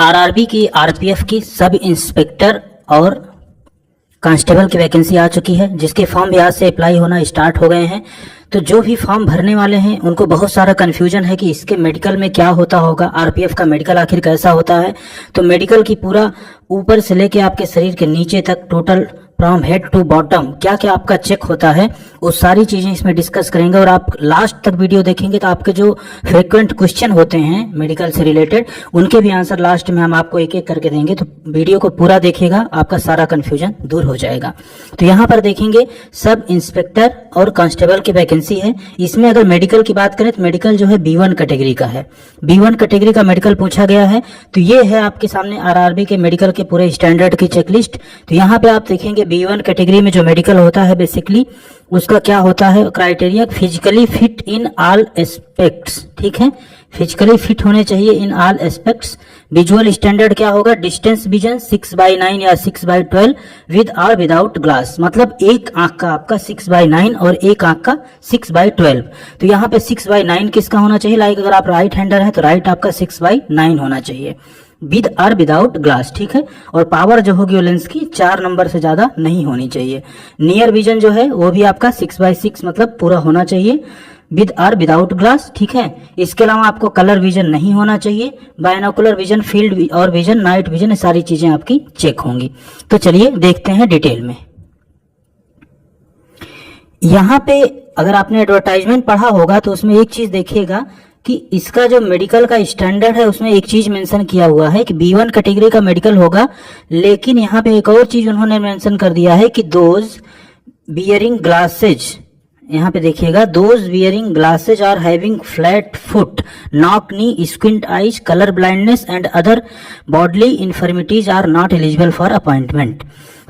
RRB की, RPF की sub inspector और कांस्टेबल की वैकेंसी आ चुकी है, जिसके फॉर्म भी आज से अप्लाई होना स्टार्ट हो गए हैं। तो जो भी फॉर्म भरने वाले हैं उनको बहुत सारा कन्फ्यूजन है कि इसके मेडिकल में क्या होता होगा, आरपीएफ का मेडिकल आखिर कैसा होता है। तो मेडिकल की पूरा ऊपर से लेके आपके शरीर के नीचे तक total from head to bottom क्या क्या आपका चेक होता है, वो सारी चीजें इसमें डिस्कस करेंगे। और आप लास्ट तक वीडियो देखेंगे तो आपके जो फ्रीक्वेंट क्वेश्चन होते हैं मेडिकल से रिलेटेड, उनके भी आंसर लास्ट में हम आपको एक एक करके देंगे। तो वीडियो को पूरा देखिएगा, आपका सारा कंफ्यूजन दूर हो जाएगा। तो यहाँ पर देखेंगे सब इंस्पेक्टर और कांस्टेबल की वैकेंसी है। इसमें अगर मेडिकल की बात करें तो मेडिकल जो है B1 कैटेगरी का है, B1 कैटेगरी का मेडिकल पूछा गया है। तो ये है आपके सामने आरआरबी के मेडिकल के पूरे स्टैंडर्ड की चेकलिस्ट। तो यहाँ पे आप देखेंगे B1 कैटेगरी में जो मेडिकल होता है बेसिकली उसका क्या होता है criteria, physically fit in all aspects. ठीक है, फिजिकली फिट होने चाहिए in all aspects. Visual standard क्या होगा, डिस्टेंस विजन 6/9 या 6/12 विद और विदाउट ग्लास, मतलब एक आंख का आपका 6/9 और एक आंख का 6/12। तो यहाँ पे 6/9 किसका होना चाहिए, लाइक अगर आप राइट हैंडर है तो राइट आपका 6/9 होना चाहिए विद और विदाउट ग्लास। ठीक है, और पावर जो होगी वो लेंस की 4 नंबर से ज्यादा नहीं होनी चाहिए। नियर विजन जो है वो भी आपका 6/6 मतलब पूरा होना चाहिए विद और विदाउट ग्लास। ठीक है, इसके अलावा आपको कलर विजन नहीं होना चाहिए, बायनोकुलर विजन, फील्ड और विजन, नाइट विजन, सारी चीजें आपकी चेक होंगी। तो चलिए देखते हैं डिटेल में। यहाँ पे अगर आपने एडवर्टाइजमेंट पढ़ा होगा तो उसमें एक चीज देखिएगा कि इसका जो मेडिकल का स्टैंडर्ड है उसमें एक चीज मेंशन किया हुआ है कि B1 कैटेगरी का मेडिकल होगा, लेकिन यहाँ पे एक और चीज उन्होंने मेंशन कर दिया है कि दोज बियरिंग ग्लासेज, यहाँ पे देखिएगा, those bearing glasses are having flat foot, knock knee, squint eyes, colour blindness and other bodily infirmities are not eligible for appointment.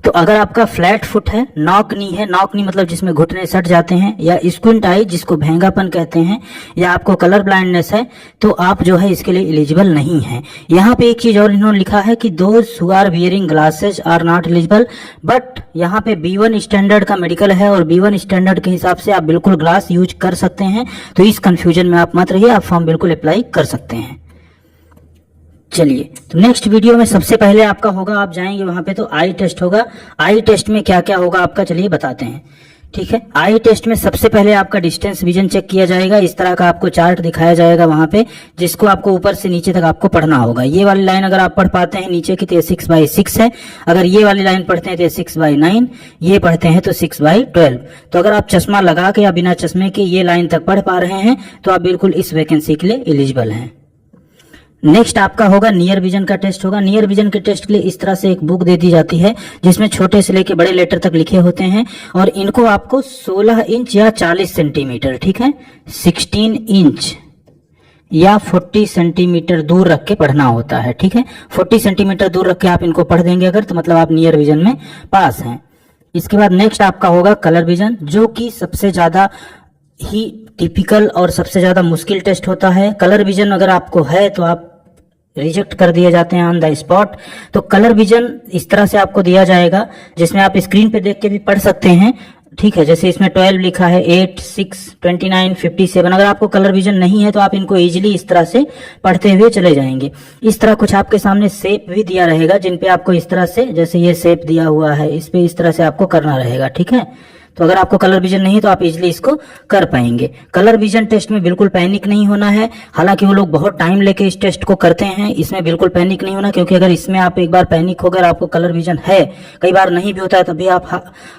तो अगर आपका फ्लैट फुट है, नॉक नी है, नॉक नी मतलब जिसमें घुटने सट जाते हैं, या स्क्विंट आई जिसको भेंगापन कहते हैं, या आपको कलर ब्लाइंडनेस है, तो आप जो है इसके लिए एलिजिबल नहीं है। यहाँ पे एक चीज और इन्होंने लिखा है कि those who are wearing glasses are not eligible, but यहाँ पे B1 स्टैंडर्ड का मेडिकल है और B1 स्टैंडर्ड के हिसाब से आप बिल्कुल ग्लास यूज कर सकते हैं। तो इस कंफ्यूजन में आप मत रहिए, आप फॉर्म बिल्कुल अप्लाई कर सकते हैं। चलिए, तो नेक्स्ट वीडियो में सबसे पहले आपका होगा, आप जाएंगे वहां पे तो आई टेस्ट होगा। आई टेस्ट में क्या क्या होगा आपका, चलिए बताते हैं। ठीक है, आई टेस्ट में सबसे पहले आपका डिस्टेंस विजन चेक किया जाएगा। इस तरह का आपको चार्ट दिखाया जाएगा वहां पे, जिसको आपको ऊपर से नीचे तक आपको पढ़ना होगा। ये वाली लाइन अगर आप पढ़ पाते हैं नीचे की तो ये 6/6 है, अगर ये वाली लाइन पढ़ते हैं तो ये 6/9, ये पढ़ते हैं तो 6/12। तो अगर आप चश्मा लगा के या बिना चश्मे के ये लाइन तक पढ़ पा रहे हैं तो आप बिल्कुल इस वैकेंसी के लिए एलिजिबल हैं। नेक्स्ट आपका होगा नियर विजन का टेस्ट होगा। नियर विजन के टेस्ट के लिए इस तरह से एक बुक दे दी जाती है जिसमें छोटे से लेके बड़े लेटर तक लिखे होते हैं, और इनको आपको 16 इंच या 40 सेंटीमीटर, ठीक है, 16 इंच या 40 सेंटीमीटर दूर रख के पढ़ना होता है। ठीक है, 40 सेंटीमीटर दूर रख के आप इनको पढ़ देंगे अगर, तो मतलब आप नियर विजन में पास हैं। इसके बाद नेक्स्ट आपका होगा कलर विजन, जो कि सबसे ज्यादा ही टिपिकल और सबसे ज्यादा मुश्किल टेस्ट होता है। कलर विजन अगर आपको है तो आप रिजेक्ट कर दिए जाते हैं ऑन द स्पॉट। तो कलर विजन इस तरह से आपको दिया जाएगा जिसमें आप स्क्रीन पे देख के भी पढ़ सकते हैं। ठीक है, जैसे इसमें 12 लिखा है, 8, 6, 29, 57। अगर आपको कलर विजन नहीं है तो आप इनको इजीली इस तरह से पढ़ते हुए चले जाएंगे। इस तरह कुछ आपके सामने शेप भी दिया रहेगा जिन पे आपको इस तरह से, जैसे ये शेप दिया हुआ है, इस पे इस तरह से आपको करना रहेगा। ठीक है, तो अगर आपको कलर विजन नहीं है तो आप इजीली इसको कर पाएंगे। कलर विजन टेस्ट में बिल्कुल पैनिक नहीं होना है, हालांकि वो लोग बहुत टाइम लेके इस टेस्ट को करते हैं। इसमें बिल्कुल पैनिक नहीं होना, क्योंकि अगर इसमें आप एक बार पैनिक होकर आपको कलर विजन है, कई बार नहीं भी होता है तभी आप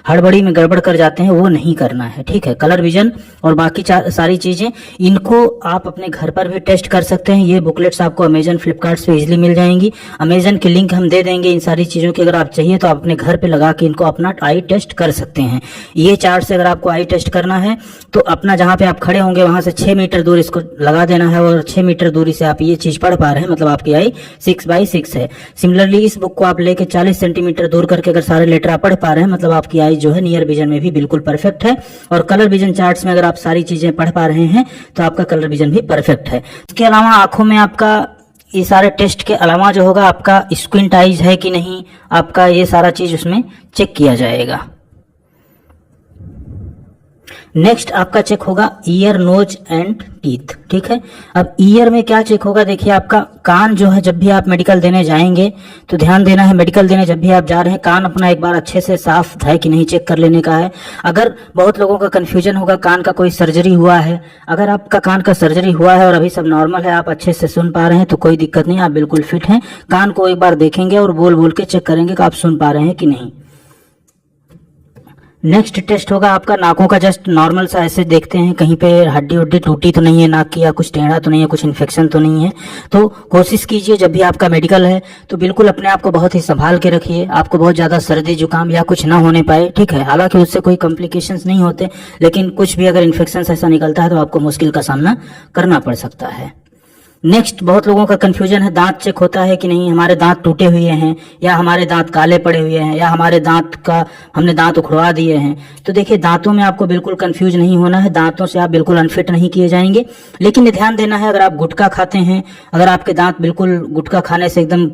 हड़बड़ी में गड़बड़ कर जाते हैं, वो नहीं करना है। ठीक है, कलर विजन और बाकी सारी चीजें इनको आप अपने घर पर भी टेस्ट कर सकते हैं। ये बुकलेट्स आपको अमेजन, फ्लिपकार्ट पे इजिली मिल जाएंगी। अमेजन की लिंक हम दे देंगे इन सारी चीजों की, अगर आप चाहिए तो आप अपने घर पे लगा के इनको अपना आई टेस्ट कर सकते हैं। ये चार्ट से अगर आपको आई टेस्ट करना है तो अपना जहां पे आप खड़े होंगे वहां से 6 मीटर दूर इसको लगा देना है, और 6 मीटर दूरी से आप ये चीज पढ़ पा रहे हैं, मतलब आपकी आई 6/6 है। सिमिलरली इस बुक को आप लेके 40 सेंटीमीटर दूर करके अगर सारे लेटर आप पढ़ पा रहे हैं, मतलब आपकी आई जो है नियर विजन में भी बिल्कुल परफेक्ट है। और कलर विजन चार्ट्स में अगर आप सारी चीजें पढ़ पा रहे हैं तो आपका कलर विजन भी परफेक्ट है। इसके अलावा आंखों में आपका ये सारे टेस्ट के अलावा जो होगा आपका स्क्विंट आइज है कि नहीं, आपका ये सारा चीज उसमें चेक किया जाएगा। नेक्स्ट आपका चेक होगा ईयर, नोज एंड टीथ। ठीक है, अब ईयर में क्या चेक होगा, देखिए आपका कान जो है, जब भी आप मेडिकल देने जाएंगे तो ध्यान देना है, मेडिकल देने जब भी आप जा रहे हैं कान अपना एक बार अच्छे से साफ है कि नहीं चेक कर लेने का है। अगर बहुत लोगों का कंफ्यूजन होगा कान का कोई सर्जरी हुआ है, अगर आपका कान का सर्जरी हुआ है और अभी सब नॉर्मल है, आप अच्छे से सुन पा रहे हैं तो कोई दिक्कत नहीं, आप बिल्कुल फिट हैं। कान को एक बार देखेंगे और बोल बोल के चेक करेंगे कि आप सुन पा रहे हैं कि नहीं। नेक्स्ट टेस्ट होगा आपका नाकों का, जस्ट नॉर्मल सा ऐसे देखते हैं कहीं पे हड्डी उड्डी टूटी तो नहीं है नाक की, या कुछ टेढ़ा तो नहीं है, कुछ इन्फेक्शन तो नहीं है। तो कोशिश कीजिए जब भी आपका मेडिकल है तो बिल्कुल अपने आप को बहुत ही संभाल के रखिए, आपको बहुत ज़्यादा सर्दी जुकाम या कुछ ना होने पाए। ठीक है, हालांकि उससे कोई कॉम्प्लिकेशंस नहीं होते, लेकिन कुछ भी अगर इन्फेक्शन ऐसा निकलता है तो आपको मुश्किल का सामना करना पड़ सकता है। नेक्स्ट, बहुत लोगों का कंफ्यूजन है, दांत चेक होता है कि नहीं, हमारे दांत टूटे हुए हैं या हमारे दांत काले पड़े हुए हैं या हमारे हमने दांत उखड़वा दिए हैं। तो देखिए दांतों में आपको बिल्कुल कंफ्यूज नहीं होना है, दांतों से आप बिल्कुल अनफिट नहीं किए जाएंगे। लेकिन ध्यान देना है, अगर आप गुटखा खाते हैं, अगर आपके दांत बिल्कुल गुटखा खाने से एकदम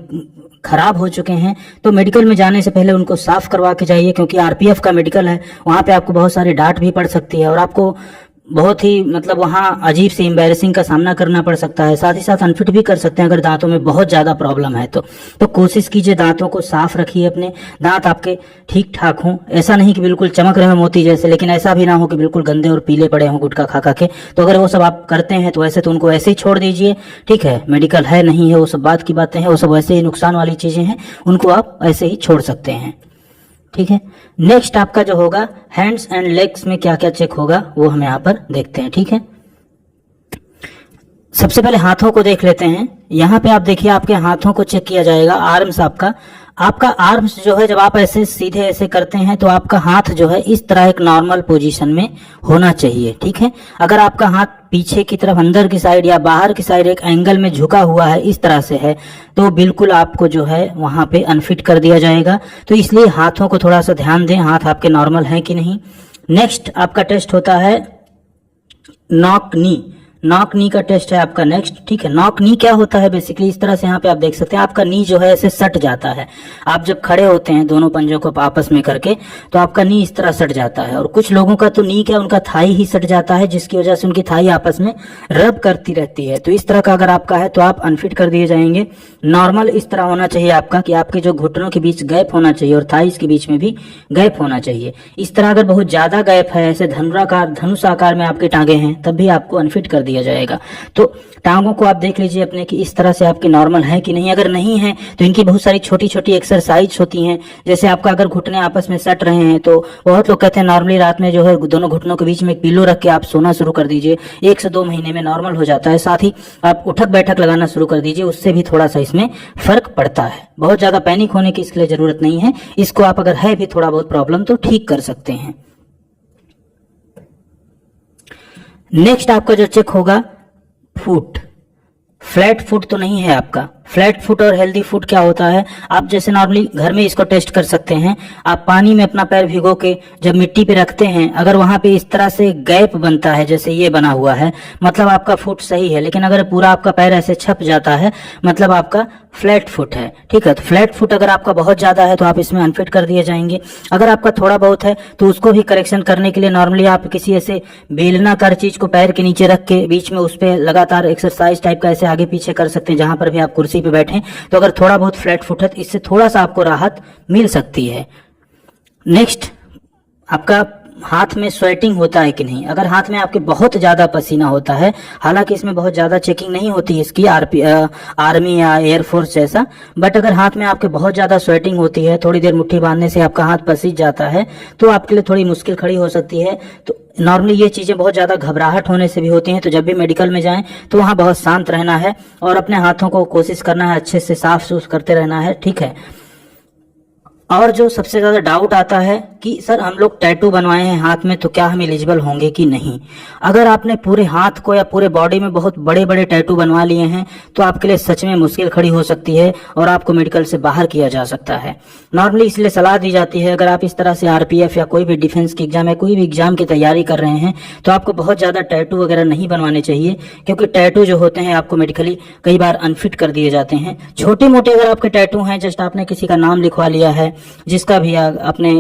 खराब हो चुके हैं तो मेडिकल में जाने से पहले उनको साफ करवा के जाइए, क्योंकि आरपीएफ का मेडिकल है, वहां पे आपको बहुत सारी डांट भी पड़ सकती है और आपको बहुत ही वहाँ अजीब से एम्बैरेसिंग का सामना करना पड़ सकता है, साथ ही साथ अनफिट भी कर सकते हैं अगर दांतों में बहुत ज़्यादा प्रॉब्लम है तो कोशिश कीजिए दांतों को साफ रखिए, अपने दांत आपके ठीक ठाक हों। ऐसा नहीं कि बिल्कुल चमक रहे हो मोती जैसे, लेकिन ऐसा भी ना हो कि बिल्कुल गंदे और पीले पड़े हों गुटखा खा खा के। तो अगर वो सब आप करते हैं तो ऐसे तो उनको ऐसे ही छोड़ दीजिए। ठीक है, मेडिकल है नहीं है वो सब बात की बातें हैं, वो सब वैसे ही नुकसान वाली चीज़ें हैं, उनको आप ऐसे ही छोड़ सकते हैं। ठीक है, नेक्स्ट आपका जो होगा हैंड्स एंड लेग्स में क्या क्या चेक होगा वो हम यहाँ पर देखते हैं। ठीक है, सबसे पहले हाथों को देख लेते हैं। यहाँ पे आप देखिए आपके हाथों को चेक किया जाएगा, आर्म्स आपका आर्म्स जो है जब आप ऐसे सीधे ऐसे करते हैं तो आपका हाथ जो है इस तरह एक नॉर्मल पोजीशन में होना चाहिए। ठीक है, अगर आपका हाथ पीछे की तरफ अंदर की साइड या बाहर की साइड एक एंगल में झुका हुआ है इस तरह से है तो बिल्कुल आपको जो है वहां पे अनफिट कर दिया जाएगा। तो इसलिए हाथों को थोड़ा सा ध्यान दें, हाथ आपके नॉर्मल हैं कि नहीं। नेक्स्ट आपका टेस्ट होता है नॉक नी का टेस्ट है आपका नेक्स्ट। ठीक है, नॉक नी क्या होता है, बेसिकली इस तरह से यहाँ पे आप देख सकते हैं आपका नी जो है ऐसे सट जाता है। आप जब खड़े होते हैं दोनों पंजों को आपस में करके तो आपका नी इस तरह सट जाता है, और कुछ लोगों का तो नी क्या उनका थाई ही सट जाता है, जिसकी वजह से उनकी थाई आपस में रब करती रहती है। तो इस तरह का अगर आपका है तो आप अनफिट कर दिए जाएंगे। नॉर्मल इस तरह होना चाहिए आपका कि आपके जो घुटनों के बीच गैप होना चाहिए और थाइस के बीच में भी गैप होना चाहिए। इस तरह अगर बहुत ज्यादा गैप है, ऐसे धनुष आकार में आपके टांगे हैं, तब भी आपको अनफिट कर दिया जाएगा। तो टांगों को आप देख लीजिए अपने कि इस तरह से आपके नॉर्मल है कि नहीं। अगर नहीं है तो इनकी बहुत सारी छोटी छोटी एक्सरसाइज होती हैं, जैसे आपका अगर घुटने आपस में सट रहे हैं तो बहुत लोग कहते हैं नॉर्मली रात में जो है दोनों घुटनों के बीच में एक पिलो रख के आप सोना शुरू कर दीजिए, 1 से 2 महीने में नॉर्मल हो जाता है। साथ ही आप उठक बैठक लगाना शुरू कर दीजिए, उससे भी थोड़ा सा इसमें फर्क पड़ता है। बहुत ज्यादा पैनिक होने की इसके लिए जरूरत नहीं है, इसको आप अगर है भी थोड़ा बहुत प्रॉब्लम तो ठीक कर सकते हैं। नेक्स्ट आपका जो चेक होगा फुट, फ्लैट फुट तो नहीं है आपका। फ्लैट फुट और हेल्दी फुट क्या होता है, आप जैसे नॉर्मली घर में इसको टेस्ट कर सकते हैं। आप पानी में अपना पैर भिगो के जब मिट्टी पे रखते हैं, अगर वहां पे इस तरह से गैप बनता है जैसे ये बना हुआ है, मतलब आपका फुट सही है। लेकिन अगर पूरा आपका पैर ऐसे छप जाता है, मतलब आपका फ्लैट फुट है। ठीक है, तो फ्लैट फुट अगर आपका बहुत ज्यादा है तो आप इसमें अनफिट कर दिए जाएंगे। अगर आपका थोड़ा बहुत है तो उसको भी करेक्शन करने के लिए नॉर्मली आप किसी ऐसे बेलनाकार चीज को पैर के नीचे रख के बीच में उस पर लगातार एक्सरसाइज टाइप का ऐसे आगे पीछे कर सकते हैं, जहां पर भी आप कुर्सी पे बैठे। तो अगर थोड़ा बहुत फ्लैट फुट है तो इससे थोड़ा सा आपको राहत मिल सकती है। नेक्स्ट आपका हाथ में स्वेटिंग होता है कि नहीं। अगर हाथ में आपके बहुत ज्यादा पसीना होता है, हालांकि इसमें बहुत ज्यादा चेकिंग नहीं होती है इसकी आर्मी या एयरफोर्स जैसा, बट अगर हाथ में आपके बहुत ज्यादा स्वेटिंग होती है, थोड़ी देर मुट्ठी बांधने से आपका हाथ पसीज जाता है, तो आपके लिए थोड़ी मुश्किल खड़ी हो सकती है। तो नॉर्मली ये चीजें बहुत ज्यादा घबराहट होने से भी होती हैं। तो जब भी मेडिकल में जाएं तो वहां बहुत शांत रहना है और अपने हाथों को कोशिश करना है अच्छे से साफ सूफ करते रहना है। ठीक है, और जो सबसे ज्यादा डाउट आता है कि सर हम लोग टैटू बनवाए हैं हाथ में तो क्या हम एलिजिबल होंगे कि नहीं। अगर आपने पूरे हाथ को या पूरे बॉडी में बहुत बड़े बड़े टैटू बनवा लिए हैं तो आपके लिए सच में मुश्किल खड़ी हो सकती है और आपको मेडिकल से बाहर किया जा सकता है। नॉर्मली इसलिए सलाह दी जाती है, अगर आप इस तरह से आरपीएफ या कोई भी डिफेंस की एग्जाम या कोई भी एग्जाम की तैयारी कर रहे हैं तो आपको बहुत ज्यादा टैटू वगैरह नहीं बनवाने चाहिए, क्योंकि टैटू जो होते हैं आपको मेडिकली कई बार अनफिट कर दिए जाते हैं। छोटे मोटे अगर आपके टैटू हैं, जस्ट आपने किसी का नाम लिखवा लिया है, जिसका भी अपने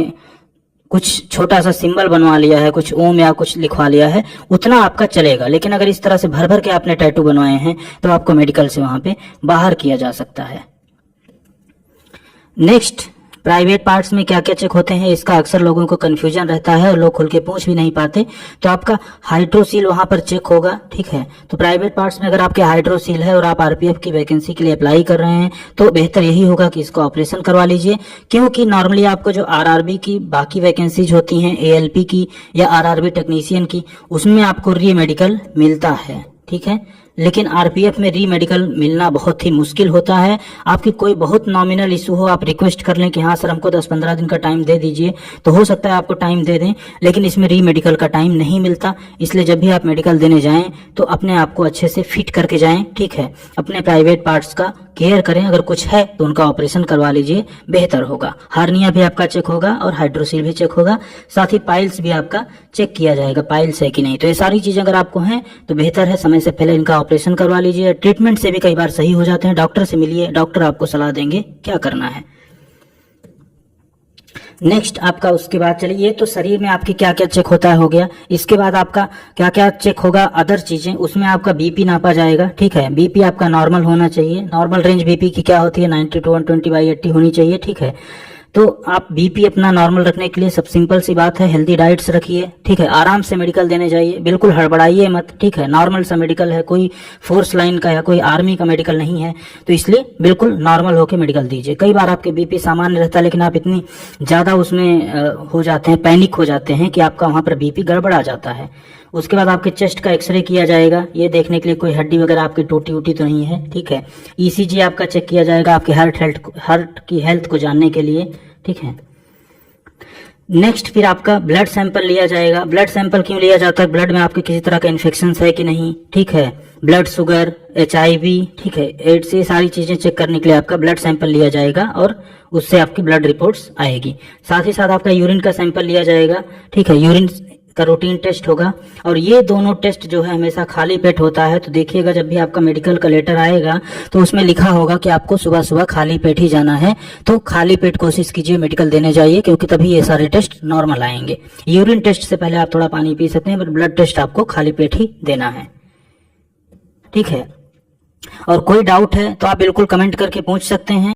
कुछ छोटा सा सिंबल बनवा लिया है, कुछ ओम या कुछ लिखवा लिया है, उतना आपका चलेगा। लेकिन अगर इस तरह से भर भर के आपने टैटू बनवाए हैं तो आपको मेडिकल से वहां पे बाहर किया जा सकता है। नेक्स्ट, प्राइवेट पार्ट्स में क्या क्या चेक होते हैं, इसका अक्सर लोगों को कंफ्यूजन रहता है और लोग खुल के पूछ भी नहीं पाते। तो आपका हाइड्रोसील वहां पर चेक होगा, ठीक है। तो प्राइवेट पार्ट्स में अगर आपके हाइड्रोसील है और आप आरपीएफ की वैकेंसी के लिए अप्लाई कर रहे हैं तो बेहतर यही होगा कि इसको ऑपरेशन करवा लीजिए, क्योंकि नॉर्मली आपको जो आरआरबी की बाकी वैकेंसीज होती हैं, एएलपी की या आरआरबी टेक्नीशियन की, उसमें आपको री मेडिकल मिलता है, ठीक है। लेकिन आरपीएफ में री मेडिकल मिलना बहुत ही मुश्किल होता है। आपकी कोई बहुत नॉमिनल इशू हो, आप रिक्वेस्ट कर लें कि हाँ सर हमको 10-15 दिन का टाइम दे दीजिए, तो हो सकता है आपको टाइम दे दें, लेकिन इसमें री मेडिकल का टाइम नहीं मिलता। इसलिए जब भी आप मेडिकल देने जाएं तो अपने आप को अच्छे से फिट करके जाएं, ठीक है। अपने प्राइवेट पार्ट्स का केयर करें, अगर कुछ है तो उनका ऑपरेशन करवा लीजिए, बेहतर होगा। हार्निया भी आपका चेक होगा और हाइड्रोसील भी चेक होगा, साथ ही पाइल्स भी आपका चेक किया जाएगा, पाइल्स है कि नहीं। तो ये सारी चीजें अगर आपको हैं तो बेहतर है समय से पहले इनका ऑपरेशन करवा लीजिए। ट्रीटमेंट से भी कई बार सही हो जाते हैं, डॉक्टर से मिलिए, डॉक्टर आपको सलाह देंगे क्या करना है। नेक्स्ट आपका उसके बाद चलिए, ये तो शरीर में आपकी क्या क्या चेक होता है हो गया। इसके बाद आपका क्या क्या चेक होगा, अदर चीजें, उसमें आपका बीपी नापा जाएगा, ठीक है। बीपी आपका नॉर्मल होना चाहिए। नॉर्मल रेंज बीपी की क्या होती है, 90 to 120/80 होनी चाहिए, ठीक है। तो आप बीपी अपना नॉर्मल रखने के लिए सब सिंपल सी बात है, हेल्दी डाइट्स रखिए, ठीक है। आराम से मेडिकल देने जाइए, बिल्कुल हड़बड़ाइए मत, ठीक है। नॉर्मल सा मेडिकल है, कोई फोर्स लाइन का या कोई आर्मी का मेडिकल नहीं है, तो इसलिए बिल्कुल नॉर्मल होकर मेडिकल दीजिए। कई बार आपके बीपी सामान्य रहता है लेकिन आप इतनी ज्यादा उसमें हो जाते हैं, पैनिक हो जाते हैं कि आपका वहां पर बीपी गड़बड़ा जाता है। उसके बाद आपके चेस्ट का एक्सरे किया जाएगा, ये देखने के लिए कोई हड्डी वगैरह आपकी टूटी उटी तो नहीं है, ठीक है। ईसीजी आपका चेक किया जाएगा आपके हार्ट की हेल्थ को जानने के लिए, ठीक है। नेक्स्ट फिर आपका ब्लड सैंपल लिया जाएगा। ब्लड सैंपल क्यों लिया जाता है, ब्लड में आपके किसी तरह का इन्फेक्शन है कि नहीं, ठीक है। ब्लड शुगर, HIV, ठीक है, एड्स, ये सारी चीजें चेक करने के लिए आपका ब्लड सैंपल लिया जाएगा और उससे आपकी ब्लड रिपोर्ट्स आएगी। साथ ही साथ आपका यूरिन का सैंपल लिया जाएगा, ठीक है। यूरिन का रूटीन टेस्ट होगा और ये दोनों टेस्ट जो है हमेशा खाली पेट होता है। तो देखिएगा जब भी आपका मेडिकल का लेटर आएगा तो उसमें लिखा होगा कि आपको सुबह सुबह खाली पेट ही जाना है। तो खाली पेट कोशिश कीजिए मेडिकल देने जाइए, क्योंकि तभी ये सारे टेस्ट नॉर्मल आएंगे। यूरिन टेस्ट से पहले आप थोड़ा पानी पी सकते हैं, बट ब्लड टेस्ट आपको खाली पेट ही देना है, ठीक है। और कोई डाउट है तो आप बिल्कुल कमेंट करके पूछ सकते हैं।